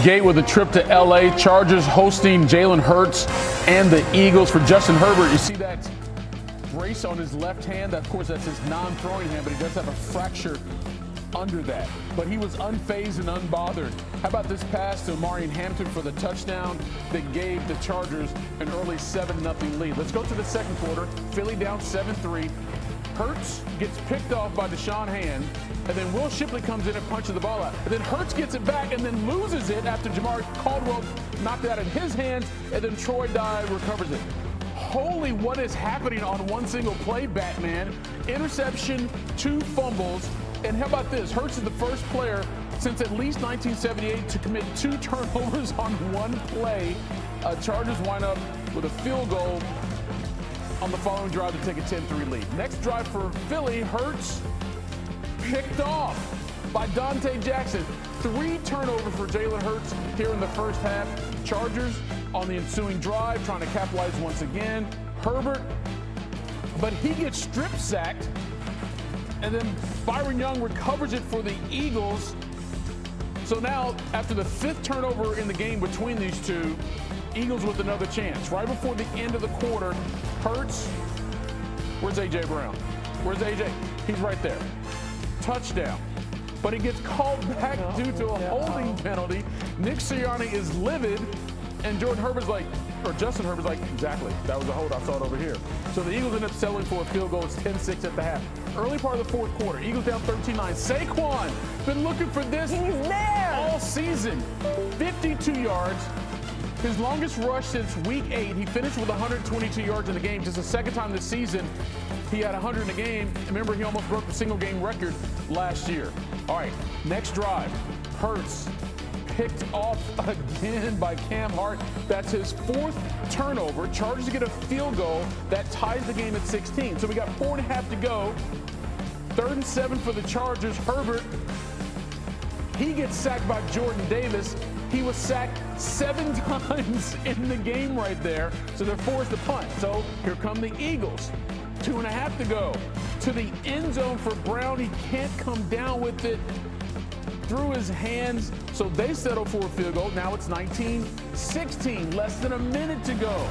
gate with a trip to LA. Chargers hosting Jalen Hurts and the Eagles. For Justin Herbert, you see that brace on his left hand. Of course, that's his non-throwing hand, but he does have a fracture under that. But he was unfazed and unbothered. How about this pass to Amari Hampton for the touchdown that gave the Chargers an early 7-0 lead? Let's go to the second quarter. Philly down 7-3. Hurts gets picked off by Deshaun Hand, and then Will Shipley comes in and punches the ball out. And then Hurts gets it back and then loses it after Jamar Caldwell knocked it out of his hands, and then Troy Dye recovers it. Holy, what is happening on one single play, Batman? Interception, 2 fumbles, and how about this? Hurts is the first player since at least 1978 to commit 2 turnovers on one play. Chargers wind up with a field goal on the following drive to take a 10-3 lead. Next drive for Philly, Hurts picked off by Dante Jackson. 3 turnovers for Jalen Hurts here in the first half. Chargers on the ensuing drive trying to capitalize once again. Herbert, but he gets strip sacked, and then Byron Young recovers it for the Eagles. So now, after the 5th turnover in the game between these two, Eagles with another chance. Right before the end of the quarter, Hurts, where's A.J. Brown? Where's A.J.? He's right there. Touchdown. But he gets called back due to a holding penalty. Nick Sirianni is livid, and Justin Herbert's like, exactly, that was a hold, I saw it over here. So the Eagles end up settling for a field goal. It's 10-6 at the half. Early part of the fourth quarter, Eagles down 13-9. Saquon, been looking for this all season. 52 yards. His longest rush since week 8. He finished with 122 yards in the game. Just the second time this season he had 100 in a game. Remember, he almost broke the single game record last year. All right, next drive. Hurts picked off again by Cam Hart. That's his 4th turnover. Chargers get a field goal that ties the game at 16. So we got 4.5 to go. 3rd and 7 for the Chargers. Herbert, he gets sacked by Jordan Davis. He was sacked 7 times in the game right there, so they're forced to punt. So here come the Eagles. 2.5 to go. To the end zone for Brown. He can't come down with it through his hands, so they settle for a field goal. Now it's 19-16, less than a minute to go.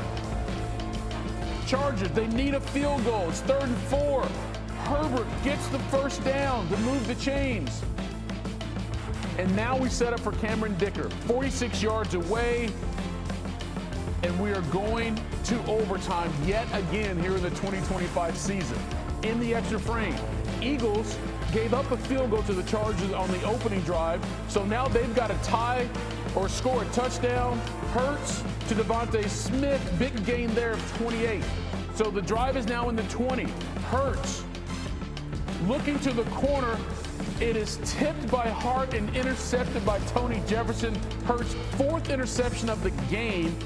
Chargers, they need a field goal. It's 3rd and 4. Herbert gets the first down to move the chains. And now we set up for Cameron Dicker, 46 yards away, and we are going to overtime yet again here in the 2025 season. In the extra frame, Eagles gave up a field goal to the Chargers on the opening drive, so now they've got to tie or score a touchdown. Hurts to Devontae Smith, big gain there of 28. So the drive is now in the 20. Hurts looking to the corner. It is tipped by Hart and intercepted by Tony Jefferson. Hurts' 4th interception of the game.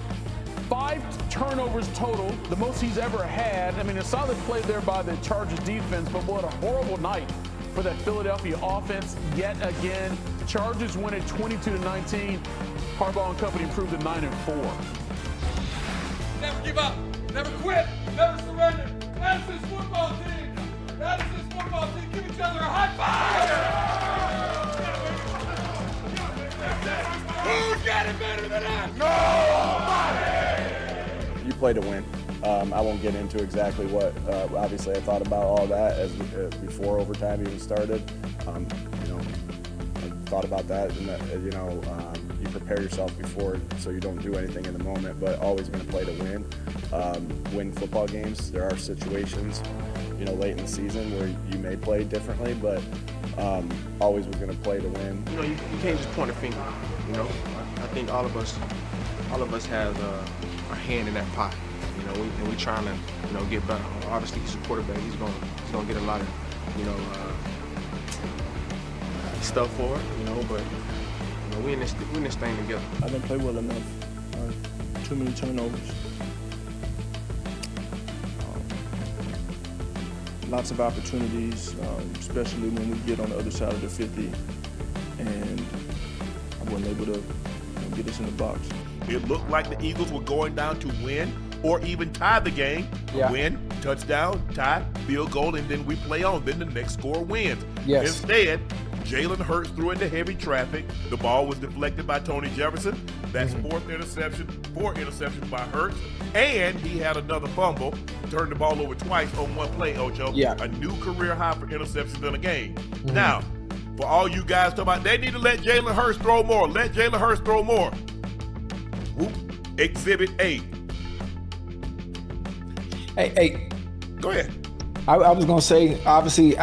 5 turnovers total, the most he's ever had. I mean, a solid play there by the Chargers defense, but what a horrible night for that Philadelphia offense yet again. Chargers win it 22-19. Harbaugh and company improved to 9-4. Never give up, never quit, never surrender. That's this football team. That is this football team. Give each other a high five! Who's got it better than us? Nobody! You play to win. I won't get into exactly what, obviously I thought about all that as before overtime even started. I thought about that, and you prepare yourself before so you don't do anything in the moment, but always going to play to win. Win football games. There are situations, late in the season where you may play differently, but always we're going to play to win. You can't just point a finger. I think all of us have a hand in that pot. We trying to get better. Obviously, he's a quarterback. He's gonna get a lot of stuff for it. But we in this thing together. I didn't play well enough. Too many turnovers. Lots of opportunities, especially when we get on the other side of the 50, and I wasn't able to get us in the box. It looked like the Eagles were going down to win or even tie the game. Yeah. Win, touchdown, tie, field goal, and then we play on. Then the next score wins. Yes. Instead, Jalen Hurts threw into heavy traffic. The ball was deflected by Tony Jefferson. That's four interceptions by Hurts. And he had another fumble, turned the ball over twice on one play, Ocho. Yeah. A new career high for interceptions in a game. Now, for all you guys talking about, they need to let Jalen Hurts throw more. Let Jalen Hurts throw more. Whoop. Exhibit A. Hey. Go ahead. I was going to say, obviously,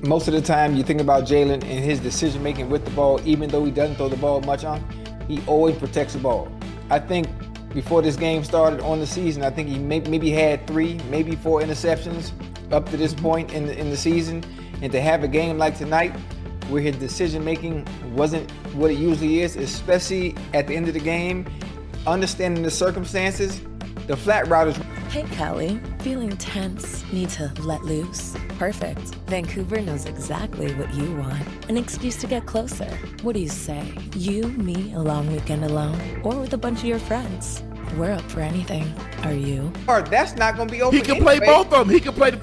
most of the time you think about Jalen and his decision making with the ball, even though he doesn't throw the ball much on, he always protects the ball. I think before this game started on the season, I think he maybe had 3, maybe 4 interceptions up to this point in the season. And to have a game like tonight where his decision making wasn't what it usually is, especially at the end of the game, understanding the circumstances, the flat routers. Hey, Kelly. Feeling tense? Need to let loose? Perfect. Vancouver knows exactly what you want. An excuse to get closer. What do you say? You, me, a long weekend alone? Or with a bunch of your friends? We're up for anything. Are you? Or that's not going to be open. He can play both of them. He can play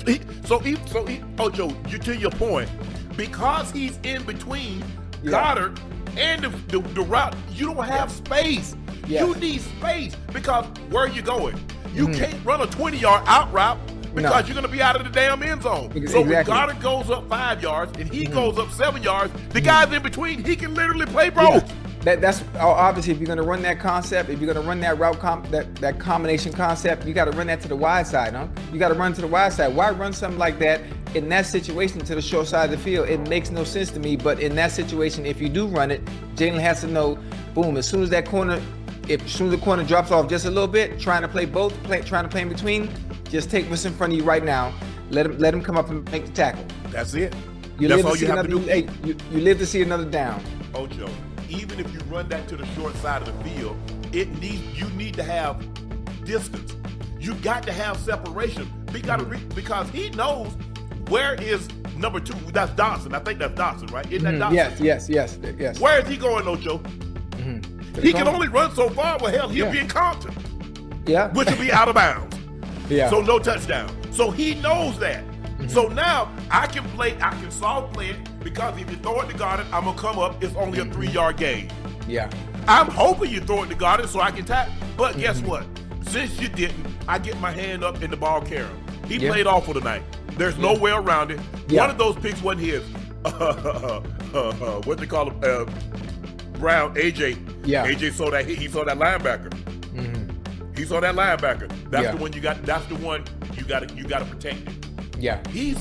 Ocho, to your point, because he's in between Goddard and the route, you don't have space. Yes. You need space because where are you going? You can't run a 20-yard out route because you're going to be out of the damn end zone. So when Goddard goes up 5 yards and he goes up 7 yards, the guys in between, he can literally play both. That's obviously, if you're going to run that concept, if you're going to run that route that combination concept, you got to run that to the wide side, huh? You got to run to the wide side. Why run something like that in that situation to the short side of the field? It makes no sense to me. But in that situation, if you do run it, Jalen has to know, boom, as soon as the corner drops off just a little bit, trying to play in between, just take what's in front of you right now. Let him come up and make the tackle. That's it. That's all you have to do. You live to see another down. Ocho, even if you run that to the short side of the field, you need to have distance. You got to have separation. Because he knows where is number 2. That's Dawson. I think that's Dawson, right? Isn't that Dawson? Yes. Where is he going, Ocho? He can only run so far. Well, hell, he'll be in Compton. Yeah. Which will be out of bounds. Yeah. So no touchdown. So he knows that. So now I can soft play it because if you throw it to Goddard, I'm going to come up. It's only a 3-yard gain. Yeah. I'm hoping you throw it to Goddard so I can tap. But guess what? Since you didn't, I get my hand up in the ball carrier. He played awful tonight. There's no way around it. One of those picks wasn't his. What they call him? Brown, AJ. Yeah. AJ saw that. He saw that linebacker. He saw that linebacker. That's the one you got. That's the one you got to protect him. Yeah. You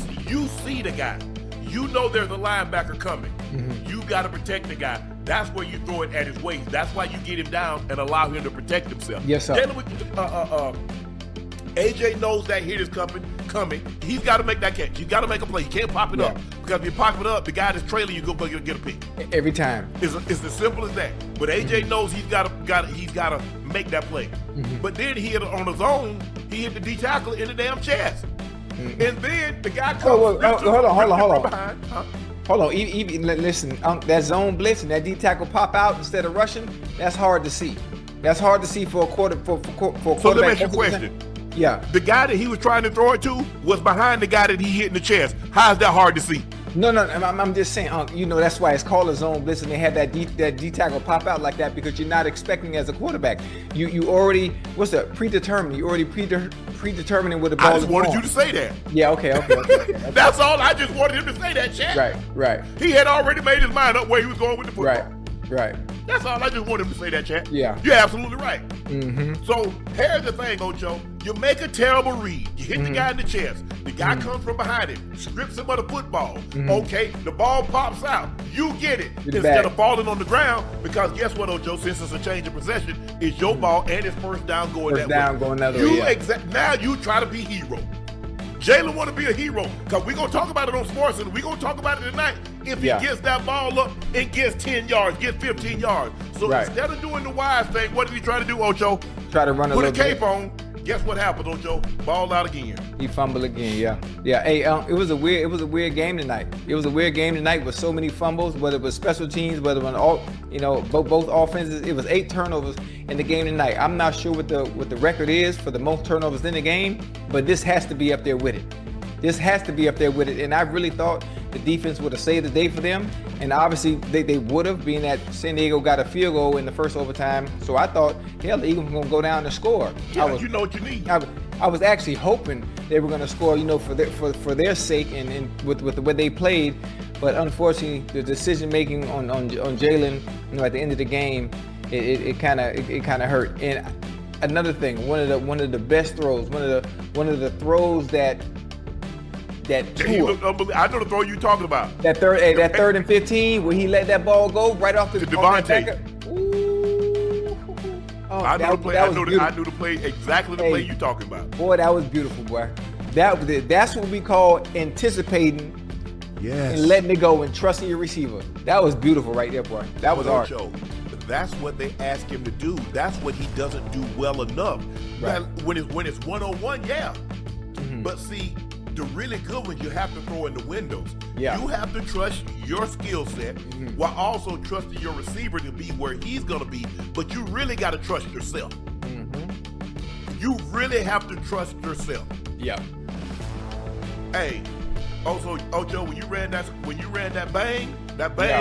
see the guy. You know there's a linebacker coming. You got to protect the guy. That's where you throw it at his waist. That's why you get him down and allow him to protect himself. Yes, sir. AJ knows that hit is coming. He's got to make that catch. He's got to make a play. He can't pop it up because if you pop it up, the guy that's trailing you go get a pick every time. It's as simple as that. But AJ knows he's got to make that play. But then he hit it on his own. He hit the D tackle in the damn chest, and then the guy comes. Hold on. Behind. Hold on. Listen, that zone blitz and that D tackle pop out instead of rushing. That's hard to see. That's hard to see for a quarterback. So let me ask you a question. Yeah. The guy that he was trying to throw it to was behind the guy that he hit in the chest. How's that hard to see? No, I'm just saying, that's why it's called a zone blitz, and they have that D tackle pop out like that because you're not expecting as a quarterback. You already, what's that, predetermined. You already predetermining where the ball is. I just wanted you to say that. Yeah, okay. That's all. I just wanted him to say that, Chat. Right. He had already made his mind up where he was going with the football. Right. That's all. I just wanted him to say that, Chat. Yeah. You're absolutely right. So here's the thing, Ocho. You make a terrible read. You hit the guy in the chest. The guy comes from behind him, strips him of the football. Okay, the ball pops out. You get it instead of falling on the ground because guess what, Ocho? Since it's a change of possession, it's your ball and it's first down going that way. Now you try to be hero. Jalen want to be a hero because we're going to talk about it on SportsCenter. We're going to talk about it tonight. If he gets that ball up and gets 10 yards, gets 15 yards. So instead of doing the wise thing, what did he try to do, Ocho? Try to run a little bit. Put a cape on. Guess what happened, Ocho? Ball out again. He fumbled again, yeah. Hey, it was a weird game tonight. It was a weird game tonight with so many fumbles, whether it was special teams, whether it was both offenses. It was 8 turnovers in the game tonight. I'm not sure what the record is for the most turnovers in the game, but this has to be up there with it. And I really thought the defense would have saved the day for them. And obviously they would have, being that San Diego got a field goal in the first overtime. So I thought, hell, the Eagles were going to go down and score. Yeah, you know what you need. I was actually hoping they were going to score, for their sake and with the way they played. But unfortunately, the decision making on Jaylen, at the end of the game, it kind of hurt. And another thing, one of the best throws, one of the throws that Tua, I know the throw you talking about. that third and 15 where he let that ball go right off the Devontae. Oh, I knew the play. I knew the play, exactly the play you talking about. Boy, that was beautiful, boy. That's what we call anticipating. Yes. And letting it go and trusting your receiver. That was beautiful right there, boy. That was art. That's what they ask him to do. That's what he doesn't do well enough. Right. Now, when it's one-on-one, yeah. Mm-hmm. But see, the really good ones you have to throw in the windows. Yeah. You have to trust your skill set while also trusting your receiver to be where he's going to be. But you really got to trust yourself. Mm-hmm. You really have to trust yourself. Yeah. Hey, also, Ocho, when you ran that bang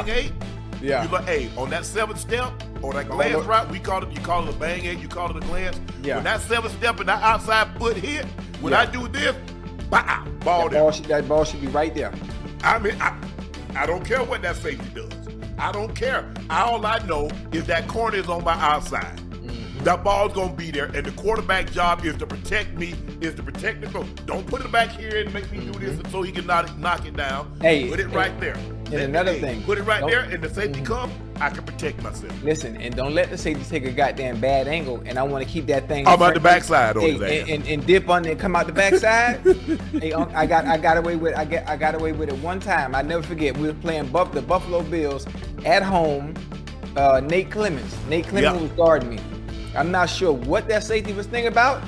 8, yeah. You like, hey, on that 7th step, or that glance route, you call it a bang 8, you call it a glance. Yeah. When that 7th step and that outside foot hit, when I do this, ball there. That ball should be right there. I mean, I don't care what that safety does. I don't care. All I know is that corner is on my outside. That ball's gonna be there, and the quarterback job is to protect me, is to protect the throw. Don't put it back here and make me do this so he can knock it down. Hey, put it right there. And another thing, put it right there, and the safety comes, I can protect myself. Listen, and don't let the safety take a goddamn bad angle, and I want to keep that thing. I'm out the backside on his ass. And dip on and come out the backside. Hey, I got away with it one time. I never forget. We were playing the Buffalo Bills at home. Nate Clemens was guarding me. I'm not sure what that safety was thinking about,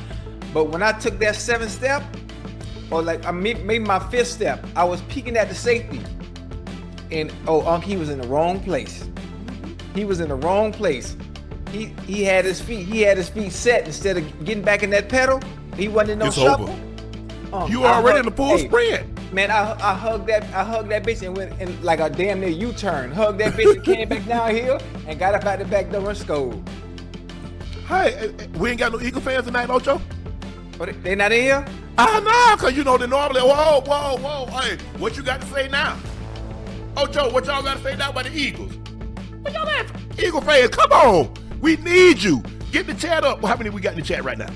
but when I took that 7th step, or maybe my 5th step, I was peeking at the safety, and he was in the wrong place. He was in the wrong place. He had his feet set instead of getting back in that pedal. He wasn't in no shuffle. You were already in the full sprint. Man, I hugged that bitch and went in like a damn near U-turn. Hugged that bitch and came back downhill and got up out the back door and scored. Hey, we ain't got no Eagle fans tonight, Ocho? Oh, they not in here? No, because they normally, whoa. Hey, what you got to say now? Ocho, what y'all got to say now about the Eagles? What y'all at? Eagle fans, come on. We need you. Get the chat up. How many we got in the chat right now?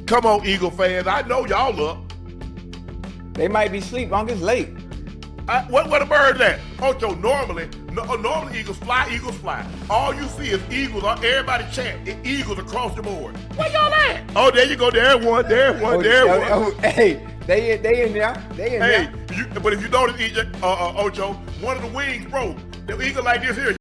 Come on, Eagle fans. I know y'all up. They might be asleep. It's late. What the bird at? Ocho, normally Eagles fly. All you see is Eagles. Everybody chant Eagles across the board. Where y'all at? Oh, there you go. There one. Hey, they in there. But if you notice, Ocho, one of the wings broke. The Eagle like this here.